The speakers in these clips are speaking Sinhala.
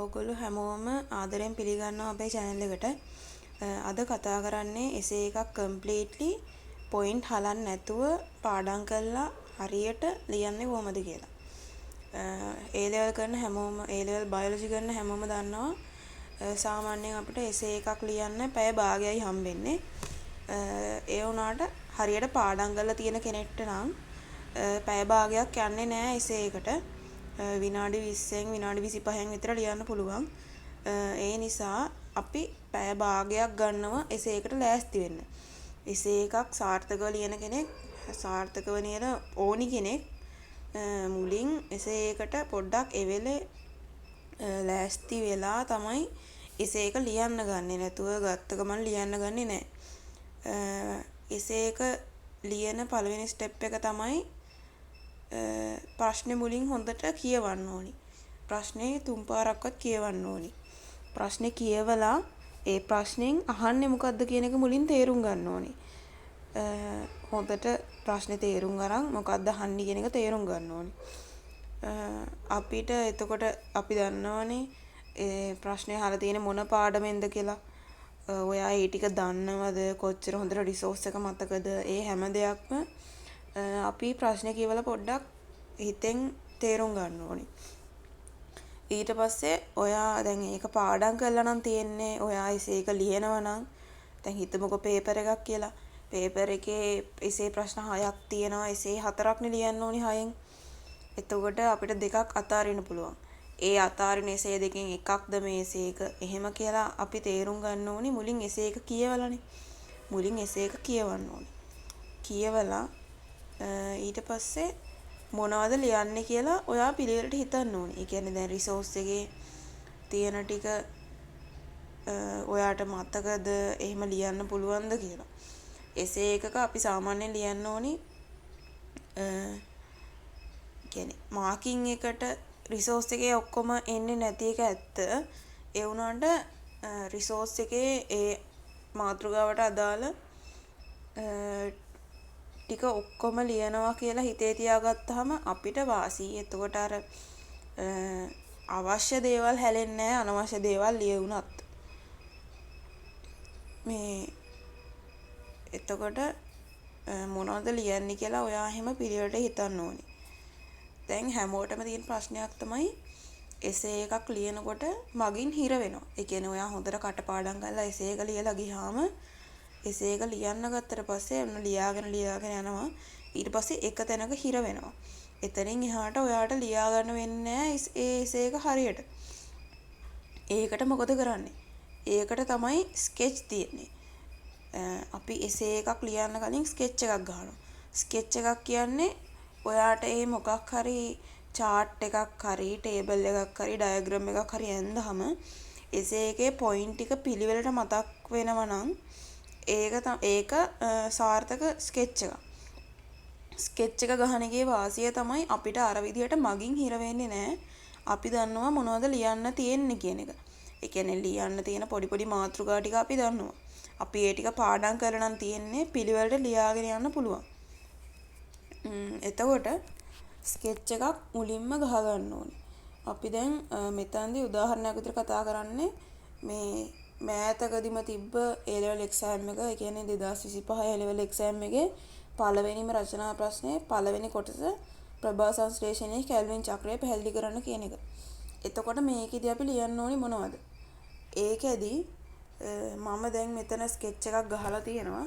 ඔයගොල්ලෝ හැමෝම ආදරෙන් පිළිගන්නවා අපේ channel එකට. අද කතා කරන්නේ එසේ එකක් completely point හලන්න නැතුව පාඩම් කරලා හරියට ලියන්නේ කොහොමද කියලා. A level කරන හැමෝම A level biology කරන හැමෝම දන්නවා සාමාන්‍යයෙන් අපිට එසේ එකක් ලියන්න පැය භාගයයි හම්බෙන්නේ. ඒ වුණාට හරියට පාඩම් කරලා තියෙන කෙනෙක්ට නම් පැය භාගයක් යන්නේ නැහැ එසේ එකට. විනාඩි 20න් විනාඩි 25න් විතර ලියන්න පුළුවන්. ඒ නිසා අපි පැය භාගයක් ගන්නවා එසේ එකට ලෑස්ති වෙන්න. එසේ එකක් සාර්ථකව ලියන කෙනෙක් සාර්ථකව ලියන ඕනි කෙනෙක් මුලින් එසේ එකට පොඩ්ඩක් එවෙලේ ලෑස්ති වෙලා තමයි එසේ එක ලියන්න ගන්නේ. නැතුව ගත්ත ගමන් ලියන්න ගන්නේ නැහැ. එසේ එක ලියන පළවෙනි ස්ටෙප් එක තමයි ප්‍රශ්නේ මුලින් හොඳට කියවන්න ඕනි. ප්‍රශ්නේ තුන් පාරක්වත් කියවන්න ඕනි. ප්‍රශ්නේ කියවලා ඒ ප්‍රශ්نين අහන්නේ මොකද්ද කියන එක මුලින් තේරුම් ගන්න ඕනි. හොඳට ප්‍රශ්නේ තේරුම් අරන් මොකද්ද අහන්නේ කියන එක තේරුම් ගන්න ඕනි. අපිට එතකොට අපි දන්නවනේ ඒ ප්‍රශ්නේ අහලා තියෙන මොන පාඩමෙන්ද කියලා. ඔයා ඒ ටික දන්නවද? කොච්චර හොඳට රිසෝස් එක මතකද? ඒ හැම දෙයක්ම අපි ප්‍රශ්නේ කියවලා පොඩ්ඩක් හිතෙන් තේරුම් ගන්න ඕනි. ඊට පස්සේ ඔයා දැන් ඒක පාඩම් කරලා නම් තියෙන්නේ. ඔයා එසේ එක ලියනවා නම් දැන් හිතමුකෝ පේපර් එකක් කියලා. පේපර් එකේ එසේ ප්‍රශ්න 6ක් තියෙනවා. එසේ 4ක්නේ ලියන්න ඕනි 6න්. එතකොට අපිට දෙකක් අතාරින්න පුළුවන්. ඒ අතාරින එසේ දෙකෙන් එකක්ද මේ එසේ එක. එහෙම කියලා අපි තේරුම් ගන්න ඕනි මුලින් එසේ එක කියවලානේ. මුලින් එසේ එක කියවන්න ඕනි. කියවලා ඊට පස්සේ මොනවද ලියන්නේ කියලා ඔයා පිළිවෙලට හිතන්න ඕනේ. ඒ කියන්නේ දැන් රිසෝස් එකේ තියෙන ටික ඔයාට මතකද? එහෙම ලියන්න පුළුවන්ද කියලා. එසේ එකක අපි සාමාන්‍යයෙන් ලියන්න ඕනි කියන්නේ මාකින් එකට රිසෝස් එකේ ඔක්කොම එන්නේ නැති එක ඇත්ත. ඒ වුණාට රිසෝස් එකේ ඒ මාතෘකාවට අදාළ ටික ඔක්කොම ලියනවා කියලා හිතේ තියාගත්තාම අපිට වාසි. එතකොට අර අවශ්‍ය දේවල් හැලෙන්නේ නැහැ අනවශ්‍ය දේවල් ලියුණත්. මේ එතකොට මොනවද ලියන්නේ කියලා ඔයා එහෙම පිළිවෙලට හිතන්න ඕනි. දැන් හැමෝටම තියෙන ප්‍රශ්නයක් තමයි එසේ එකක් ලියනකොට මගින් හිර වෙනවා. ඒ කියන්නේ ඔයා හොඳට කටපාඩම් කරලා එසේ එක ලියලා ගියාම එසේ එක ලියන්න ගත්තට පස්සේ ඔන්න ලියාගෙන යනවා. ඊට පස්සේ එක තැනක හිර වෙනවා. එතනින් එහාට ඔයාට ලියා ගන්න වෙන්නේ නැහැ ඒ එසේ එක හරියට. ඒකට මොකද කරන්නේ? ඒකට තමයි ස්කෙච් තියෙන්නේ. අපි එසේ එකක් ලියන්න කලින් ස්කෙච් එකක් ගන්නවා. ස්කෙච් එකක් කියන්නේ ඔයාට මේ මොකක් හරි chart එකක් හරි table එකක් හරි diagram එකක් හරි ඇඳහම එසේ එකේ point ටික පිළිවෙලට මතක් වෙනවා නම් ඒක සාර්ථක ස්කෙච් එකක්. ස්කෙච් එක ගහන එකේ වාසිය තමයි අපිට අර විදිහට මගින් හිර වෙන්නේ නැහැ. අපි දන්නවා මොනවද ලියන්න තියෙන්නේ කියන එක. ඒ කියන්නේ ලියන්න තියෙන පොඩි පොඩි මාතෘකා ටික අපි දන්නවා. අපි ඒ ටික පාඩම් කරලා නම් තියෙන්නේ පිළිවෙලට ලියාගෙන යන්න පුළුවන්. එතකොට ස්කෙච් එකක් මුලින්ම ගහ ගන්න ඕනේ. අපි දැන් මෙතනදී උදාහරණයක් විදිහට කතා කරන්නේ මේ මෑතකදීම තිබ්බ A level exam එක. ඒ කියන්නේ 2025 A level exam එකේ පළවෙනිම රචනා ප්‍රශ්නේ පළවෙනි කොටස ප්‍රභා සංශ්ලේෂණයේ කැල්වින් චක්‍රය පැහැදිලි කරන්න කියන එක. එතකොට මේකෙදි අපි ලියන්න ඕනි මොනවද? ඒකෙදි මම දැන් මෙතන ස්කෙච් එකක් ගහලා තියෙනවා.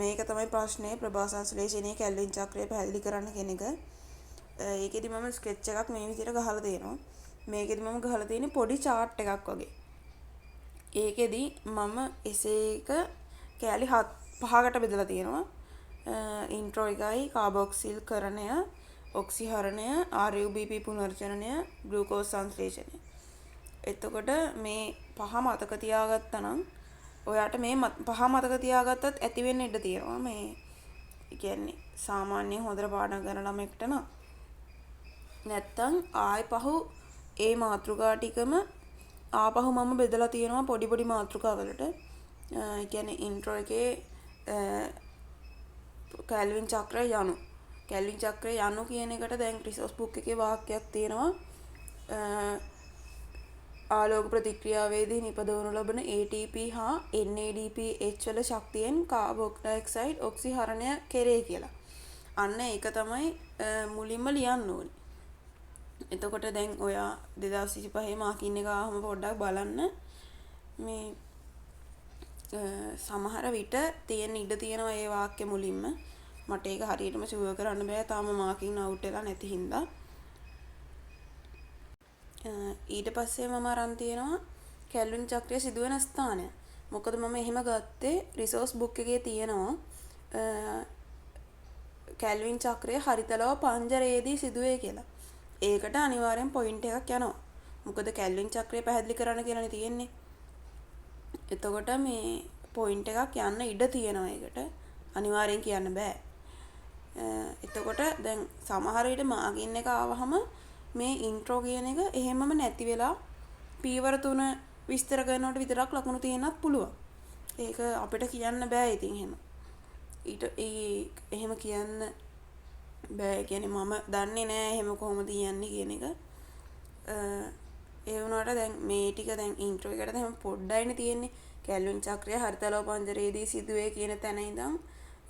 මේක තමයි ප්‍රශ්නේ ප්‍රභා සංශ්ලේෂණයේ කැල්වින් චක්‍රය පැහැදිලි කරන්න කියන එක. ඒකෙදි මම ස්කෙච් එකක් මේ විදිහට ගහලා තියෙනවා. මේකෙදි මම ගහලා තියෙන්නේ පොඩි chart එකක් වගේ. ඒකෙදි මම එසේ එක කෑලි 5කට බෙදලා තියෙනවා. ඉන්ට්‍රෝ එකයි කාබොක්සිල් කරණය, ඔක්සිහරණය, RUBP පුනර්ජනනය, ග්ලූකෝස් සංශ්ලේෂණය. එතකොට මේ 5 මතක තියාගත්තා නම් ඔයාට මේ 5 මතක තියාගත්තත් ඇති වෙන්න ඉඩ තියෙනවා. මේ කියන්නේ සාමාන්‍ය හොඳට පාඩම් කරන ළමෙක්ට නම් නැත්තම් ආයි පහු ඒ මාතෘකා ටිකම ආපහු මම බෙදලා තියෙනවා පොඩි පොඩි මාතෘකා වලට. ඒ කියන්නේ ඉන්ට්‍රෝ එකේ කැල්වින් චක්‍රය යනු. කැල්වින් චක්‍රය යනු කියන එකට දැන් රිසෝස් බුක් එකේ වාක්‍යයක් තියෙනවා. ආලෝක ප්‍රතික්‍රියාවේදී නිපදවනු ලබන ATP හා NADPH වල ශක්තියෙන් කාබන් ඩයොක්සයිඩ් ඔක්සිහරණය කෙරේ කියලා. අන්න ඒක තමයි මුලින්ම ලියන්න ඕනේ. එතකොට දැන් ඔයා 2025 මාකින් එක ආවම පොඩ්ඩක් බලන්න මේ සමහර විට තියෙන ඉඩ තියෙනවා ඒ වාක්‍ය මුලින්ම. මට ඒක හරියටම ෂුවර් කරන්න බෑ තාම මාකින් අවුට් වෙලා නැති හින්දා. ඊට පස්සේ මම අරන් තියෙනවා කැල්වින් චක්‍රය සිදුවන ස්ථානය. මොකද මම එහෙම ගත්තේ රිසෝස් බුක් එකේ තියෙනවා කැල්වින් චක්‍රය හරිතලව පංජරයේදී සිදුවේ කියලා. ඒකට අනිවාර්යෙන් පොයින්ට් එකක් යනවා. මොකද කැල්වින් චක්‍රය පැහැදිලි කරන්න කියලානේ තියෙන්නේ. එතකොට මේ පොයින්ට් එකක් යන්න ඉඩ තියෙනවා ඒකට. අනිවාර්යෙන් කියන්න බෑ. එතකොට දැන් සමහර විට මාගින් එක ආවහම මේ ඉන්ට්‍රෝ කියන එක එහෙමම නැති වෙලා පීවර 3 විස්තර කරනකොට විතරක් ලකුණු තියෙන්නත් පුළුවන්. ඒක අපිට කියන්න බෑ ඉතින් එහෙම. එහෙම කියන්න බෑ කියන්නේ මම දන්නේ නෑ එහෙම කොහොමද කියන්නේ කියන එක. ඒ වුණාට දැන් මේ ටික දැන් ඉන්ට්‍රෝ එකට දැන් පොඩ්ඩයිනේ තියෙන්නේ. කැල්වින් චක්‍රය හරිතලව පංජරයේදී සිදුවේ කියන තැන ඉඳන්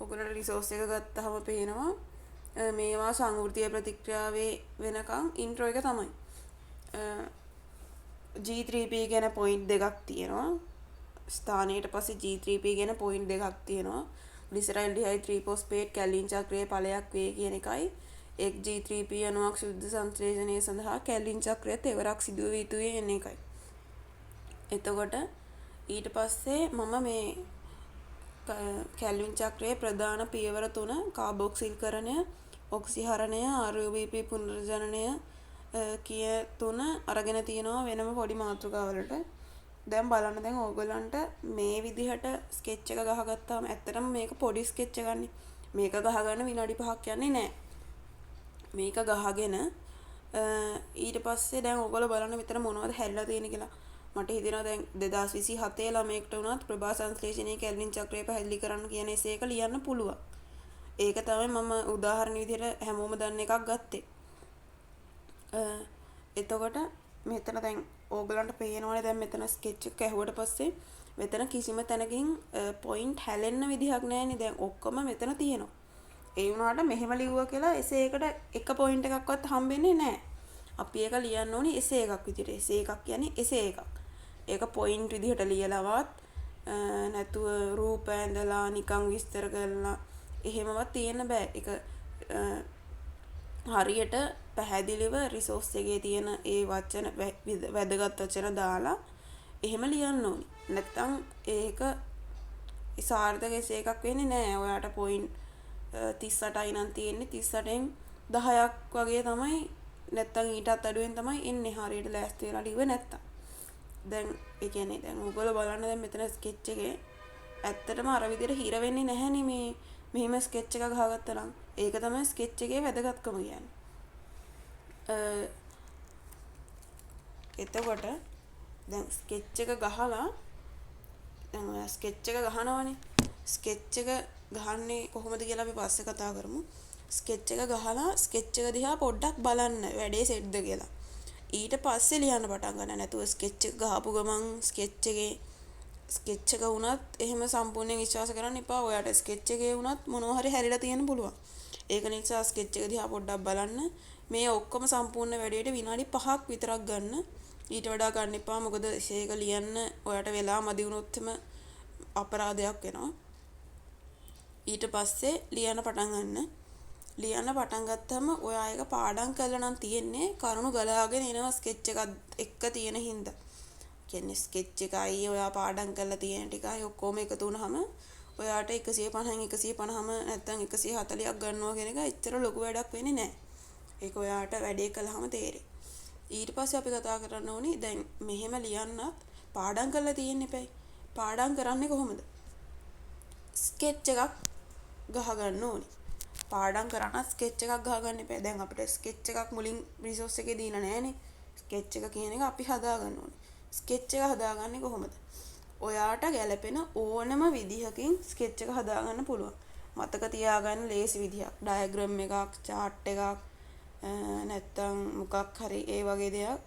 ඔයගොල්ලෝ රිසෝස් එක ගත්තාම පේනවා මේවා සංවෘත්තීය ප්‍රතික්‍රියාවේ වෙනකන් ඉන්ට්‍රෝ එක තමයි. G3P ගැන පොයින්ට් දෙකක් තියෙනවා. ස්ථානයට පස්සේ G3P ගැන පොයින්ට් දෙකක් තියෙනවා. ග්ලිසරයිල්ඩිහයිඩ් 3 ෆොස්ෆේට් කැල්වින් චක්‍රයේ ඵලයක් වේ කියන එකයි. එක් G3P අණුවක් සුද්ධ සංශ්ලේෂණය සඳහා කැල්වින් චක්‍රයත් එවරක් සිදු විය යුතුයි එන එකයි. එතකොට ඊට පස්සේ මම මේ කැල්වින් චක්‍රයේ ප්‍රධාන පියවර 3 කාබොක්සිල්කරණය, ඔක්සිහරණය, RUBP පුනර්ජනනය කිය 3 අරගෙන තියෙනවා වෙනම පොඩි මාතෘකාවලට. දැන් බලන්න දැන් ඕගොල්ලන්ට මේ විදිහට ස්කෙච් එක ගහගත්තාම ඇත්තටම මේක පොඩි ස්කෙච් එකක්නේ. මේක ගහගන්න විනාඩි 5ක් යන්නේ නැහැ. මේක ගහගෙන ඊට පස්සේ දැන් ඕගොල්ලෝ බලන්න මෙතන මොනවද හැල්ලා තියෙන්නේ කියලා. මට හිතෙනවා දැන් 2027 ළමයෙක්ට උනත් ප්‍රභා සංශ්ලේෂණයේ කැල්වින් චක්‍රය පැහැදිලි කරන්න කියන එසේ එක ලියන්න පුළුවන්. ඒක තමයි මම උදාහරණ විදිහට හැමෝම දන්න එකක් ගත්තේ. එතකොට මෙතන දැන් ඕගලන්ට පේනවනේ දැන් මෙතන ස්කෙච් එක ඇහුවට පස්සේ මෙතන කිසිම තැනකින් පොයින්ට් හැලෙන්න විදිහක් නැහැනේ. දැන් ඔක්කොම මෙතන තියෙනවා. ඒ වුණාට මෙහෙම ලිව්වා කියලා එසේ එකට එක පොයින්ට් එකක්වත් හම්බෙන්නේ නැහැ. අපි ඒක ලියන්න ඕනේ එසේ එකක් විදිහට. එසේ එකක් කියන්නේ එසේ එකක්. ඒක පොයින්ට් විදිහට ලියලවත් නැතුව රූප ඇඳලා නිකන් විස්තර කරලා එහෙමවත් තියෙන්න බෑ. ඒක හරියට පැහැදිලිව රිසෝස් එකේ තියෙන ඒ වචන වැදගත් වචන දාලා එහෙම ලියන්න ඕනි. නැත්තම් ඒක සාර්ථක එසේ එකක් වෙන්නේ නෑ. ඔයාට පොයින්ට් 38යි නම් තියෙන්නේ 38න් 10ක් වගේ තමයි නැත්තම් ඊටත් අඩුවෙන් තමයි එන්නේ හරියට ලෑස්ති වෙලා ලිව්වේ නැත්තම්. දැන් ඒ කියන්නේ දැන් ඔයගොල්ලෝ බලන්න දැන් මෙතන ස්කෙච් එකේ ඇත්තටම අර විදිහට හිර වෙන්නේ නැහැනේ මේ මෙහෙම ස්කෙච් එකක් ගහගත්තා නම්. ඒක තමයි ස්කෙච් එකේ වැදගත්කම කියන්නේ. එතකොට දැන් ස්කෙච් එක ගහලා දැන් ඔයා ස්කෙච් එක ගහනවනේ. ස්කෙච් එක ගහන්නේ කොහොමද කියලා අපි පස්සේ කතා කරමු. ස්කෙච් එක ගහලා ස්කෙච් එක දිහා පොඩ්ඩක් බලන්න වැඩේ සෙට්ද කියලා. ඊට පස්සේ ලියන්න පටන් ගන්න. නැතුව ස්කෙච් එක ගහපු ගමන් ස්කෙච් එක වුණත් එහෙම සම්පූර්ණයෙන් විශ්වාස කරන්න එපා. ඔයාට ස්කෙච් එකේ වුණත් මොනවා හරි හැරිලා තියෙන්න පුළුවන්. ඒක නිසා ස්කෙච් එක දිහා පොඩ්ඩක් බලන්න. මේ ඔක්කොම සම්පූර්ණ වැඩේට විනාඩි 5ක් විතරක් ගන්න. ඊට වඩා ගන්න එපා. මොකද ඒක ලියන්න ඔයාට වෙලා මදි වුණොත් අපරාධයක් වෙනවා. ඊට පස්සේ ලියන්න පටන් ගන්න. ලියන්න පටන් ගත්තම ඔයා ඒක පාඩම් කරලා නම් තියෙන්නේ කරුණු ගලාගෙන එනවා ස්කෙච් එකත් එක්ක තියෙන හින්දා. කියන්නේ ස්කෙච් එකයි ඔයා පාඩම් කරලා තියෙන ටිකයි ඔක්කොම එකතු වුනහම ඔයාට 150න් 150ම නැත්නම් 140ක් ගන්නවා කියන එක එච්චර ලොකු වැඩක් වෙන්නේ නැහැ. ඒක ඔයාට වැඩේ කළාම තේරෙයි. ඊට පස්සේ අපි කතා කරන්න ඕනේ දැන් මෙහෙම ලියන්නත් පාඩම් කරලා තියෙන්න එපයි. පාඩම් කරන්නේ කොහොමද? ස්කෙච් එකක් ගහ ගන්න ඕනේ. පාඩම් කරන්න ස්කෙච් එකක් ගහගන්න එපා. දැන් අපිට ස්කෙච් එකක් මුලින් රිසෝස් එකේ දීලා නැහනේ. ස්කෙච් එක කියන එක අපි හදාගන්න ඕනේ. ස්කෙච් එක හදාගන්නේ කොහොමද? ඔයාට ගැළපෙන ඕනම විදිහකින් ස්කෙච් එක හදාගන්න පුළුවන්. මතක තියාගන්න ලේසි විදිහක්. ඩයග්‍රෑම් එකක්, chart එකක් නැත්තම් මොකක් හරි ඒ වගේ දෙයක්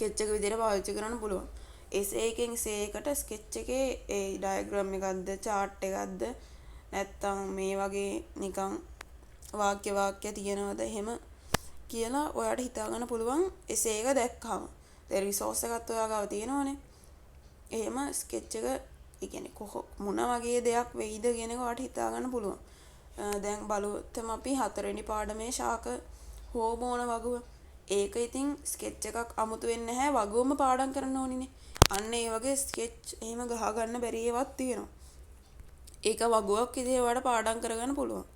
ස්කෙච් එක විදිහට පාවිච්චි කරන්න පුළුවන්. එසේ එකෙන් එසේ එකට ස්කෙච් එකේ ඒ ඩයග්‍රෑම් එකක්ද chart එකක්ද නැත්තම් මේ වගේ නිකන් වාක්‍ය තියෙනවද එහෙම කියලා ඔයාට හිතා ගන්න පුළුවන් එසේ එක දැක්කම. ඒ රිසෝස් එකත් ඔයා ගාව තියෙනවනේ. එහෙම ස්කෙච් එක ඒ කියන්නේ මොන වගේ දෙයක් වෙයිද කියන එක ඔයාට හිතා ගන්න පුළුවන්. දැන් බලුවත්ම අපි 4 වෙනි පාඩමේ ශාක හෝමෝන වගුව. ඒක ඉතින් ස්කෙච් එකක් අමුතු වෙන්නේ නැහැ වගුවම පාඩම් කරන්න ඕනිනේ. අන්න ඒ වගේ ස්කෙච් එහෙම ගහ ගන්න බැරි ඒවාත් තියෙනවා. ඒක වගුවක් විදිහට ඔයාලට පාඩම් කරගන්න පුළුවන්.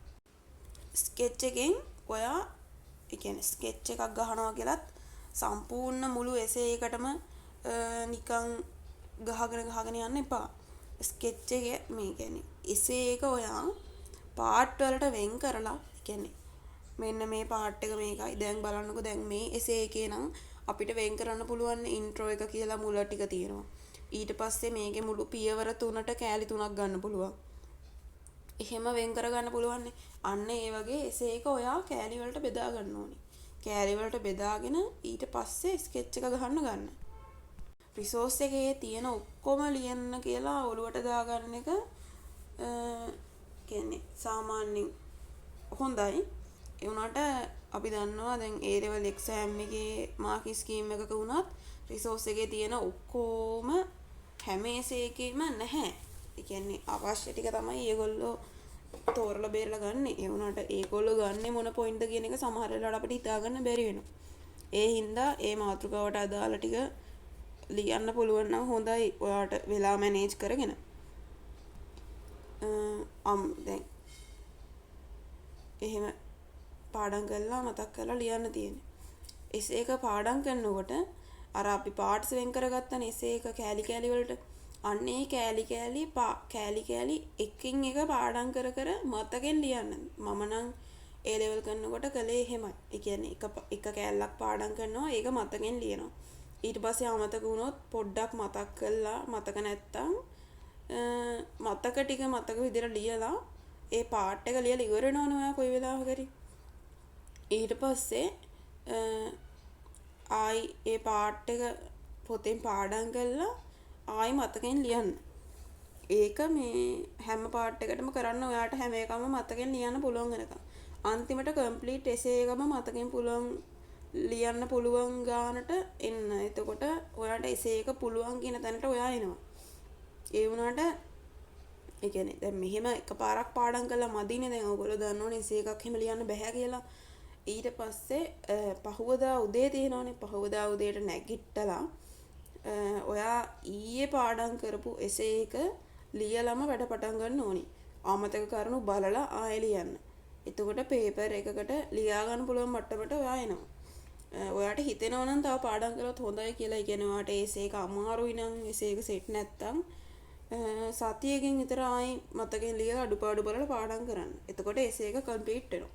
ස්කෙච් එකෙන් ඔයා ඒ කියන්නේ ස්කෙච් එකක් ගහනවා කියලත් සම්පූර්ණ මුළු එසේ එකටම නිකන් ගහගෙන යන්න එපා. ස්කෙච් එකේ මේ කියන්නේ එසේ එක ඔයා පාර්ට් වලට වෙන් කරලා කියන්නේ මෙන්න මේ පාර්ට් එක මේකයි. දැන් බලන්නකෝ දැන් මේ එසේ එකේ නම් අපිට වෙන් කරන්න පුළුවන් ඉන්ට්‍රෝ එක කියලා මුල ටික තියෙනවා. ඊට පස්සේ මේකේ මුළු පියවර 3ට කෑලි 3ක් ගන්න පුළුවන්. එහෙම වෙන් කරගන්න පුළුවන්. අන්න ඒ වගේ එසේ එක ඔයා කෑලි වලට බෙදා ගන්න ඕනේ. කෑලි වලට බෙදාගෙන ඊට පස්සේ ස්කෙච් එක ගන්න. රිසෝස් එකේ තියෙන ඔක්කොම ලියන්න කියලා ඔලුවට දාගන්න එක කියන්නේ සාමාන්‍යයෙන් හොඳයි. ඒ වුණාට අපි දන්නවා දැන් A level exam එකේ මාකින් ස්කීම් එකක වුණත් රිසෝස් එකේ තියෙන ඔක්කොම හැම එකේම නැහැ. ඒ කියන්නේ අවශ්‍ය ටික තමයි ඒගොල්ලෝ තෝරලා බේරලා ගන්න. ඒ වුණාට ඒගොල්ලෝ ගන්නේ මොන පොයින්ට්ද කියන එක සමහර වෙලාවට අපිට හිතා ගන්න බැරි වෙනවා. ඒ හින්දා ඒ මාතෘකාවට අදාළ ටික ලියන්න පුළුවන් නම් හොඳයි ඔයාට වෙලා මැනේජ් කරගෙන. දැන් එහෙම පාඩම් කරලා මතක් කරලා ලියන්න තියෙන්නේ. එසේ එක පාඩම් කරනකොට අර අපි පාර්ට්ස් වෙන් කරගත්තනේ එසේ එක කෑලි වලට. අන්න ඒ කෑලි එකින් එක පාඩම් කර මතකෙන් ලියන්න. මම නම් A level කරනකොට කළේ එහෙමයි. ඒ කියන්නේ එක කෑල්ලක් පාඩම් කරනවා ඒක මතකෙන් ලියනවා. ඊට පස්සේ අමතක වුණොත් පොඩ්ඩක් මතක් කරලා මතක නැත්තම් මතක ටික මතක විදිහට ලියලා ඒ පාර්ට් එක ලියලා ඉවර වෙනවනේ ඔයා කොයි වෙලාවක හරි. ඊට පස්සේ ආයි ඒ පාර්ට් එක පොතෙන් පාඩම් කරලා ආයි මතකෙන් ලියන්න. ඒක මේ හැම පාර්ට් එකටම කරන්න ඔයාට හැම එකම මතකෙන් ලියන්න පුළුවන් වෙනකම්. අන්තිමට කම්ප්ලීට් එසේ එකම මතකෙන් ලියන්න පුළුවන් ගානට එන්න. එතකොට ඔයාට එසේ එක පුළුවන් කියන තැනට ඔයා එනවා. ඒ වුණාට ඒ කියන්නේ දැන් මෙහෙම එකපාරක් පාඩම් කළා මදිනේ. දැන් ඔයගොල්ලෝ දන්නවනේ එසේ එකක් එහෙම ලියන්න බෑ කියලා. ඊට පස්සේ පහුවදා උදේ තියෙනවනේ. පහුවදා උදේට නැගිටලා ඔයා ඊයේ පාඩම් කරපු එසේ එක ලියලම වැඩ පටන් ගන්න ඕනි. අමතක කරුණු බලලා ආයෙ ලියන්න. එතකොට පේපර් එකකට ලියා ගන්න පුළුවන් මට්ටමට ඔයා එනවා. ඔයාට හිතෙනවා නම් තව පාඩම් කළොත් හොඳයි කියලා. ඒ කියන්නේ ඔයාට එසේ එක අමාරුයි නම් එසේ එක සෙට් නැත්තම් සතියකින් විතර ආයි මතකෙන් ලියලා අඩුපාඩු බලලා පාඩම් කරන්න. එතකොට එසේ එක කම්ප්ලීට් වෙනවා.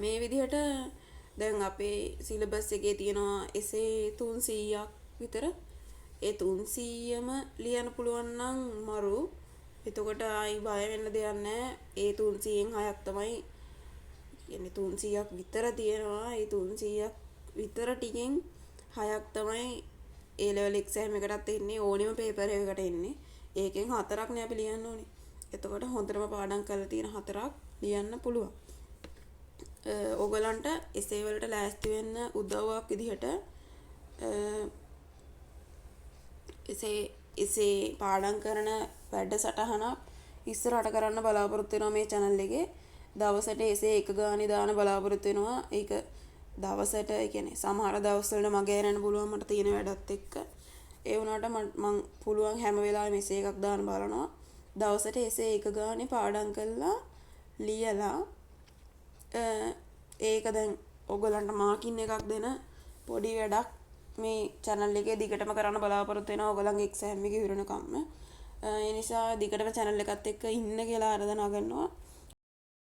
මේ විදිහට දැන් අපේ සිලබස් එකේ තියෙනවා එසේ 300ක් විතර. ඒ 300ම ලියන්න පුළුවන් නම් මරු. එතකොට ආයි බය වෙන්න දෙයක් නැහැ. ඒ 300න් 6ක් තමයි කියන්නේ 300ක් විතර තියෙනවා. ඒ 300ක් විතර ටිකෙන් 6ක් තමයි A level exam එකටත් එන්නේ. ඕනෙම පේපර් එකකට එන්නේ. ඒකෙන් 4ක් නේ අපි ලියන්න ඕනේ. එතකොට හොඳටම පාඩම් කරලා තියෙන 4ක් ලියන්න පුළුවන්. ඔයගලන්ට එසේ වලට ලෑස්ති වෙන්න උදව්වක් විදිහට එසේ පාඩම් කරන වැඩසටහනක් ඉස්සරහට කරන්න බලාපොරොත්තු වෙනවා මේ channel එකේ. දවසට එසේ එක ගානේ දාන බලාපොරොත්තු වෙනවා. ඒක දවසට ඒ කියන්නේ සමහර දවස්වල මගේ ඇරෙන්න පුළුවන් මට තියෙන වැඩත් එක්ක. ඒ වුණාට මම පුළුවන් හැම වෙලාවෙම එසේ එකක් දාන්න බලනවා. දවසට එසේ එක ගානේ පාඩම් කරලා ලියලා ඒක දැන් ඔයගලන්ට මාකින් එකක් දෙන පොඩි වැඩක් මේ channel එකේ දිගටම කරන්න බලාපොරොත්තු වෙනවා ඔයගලන්ගේ exam එක ඉවරනකම්ම. ඒ නිසා දිගටම channel එකත් එක්ක ඉන්න කියලා ආරාධනා කරනවා.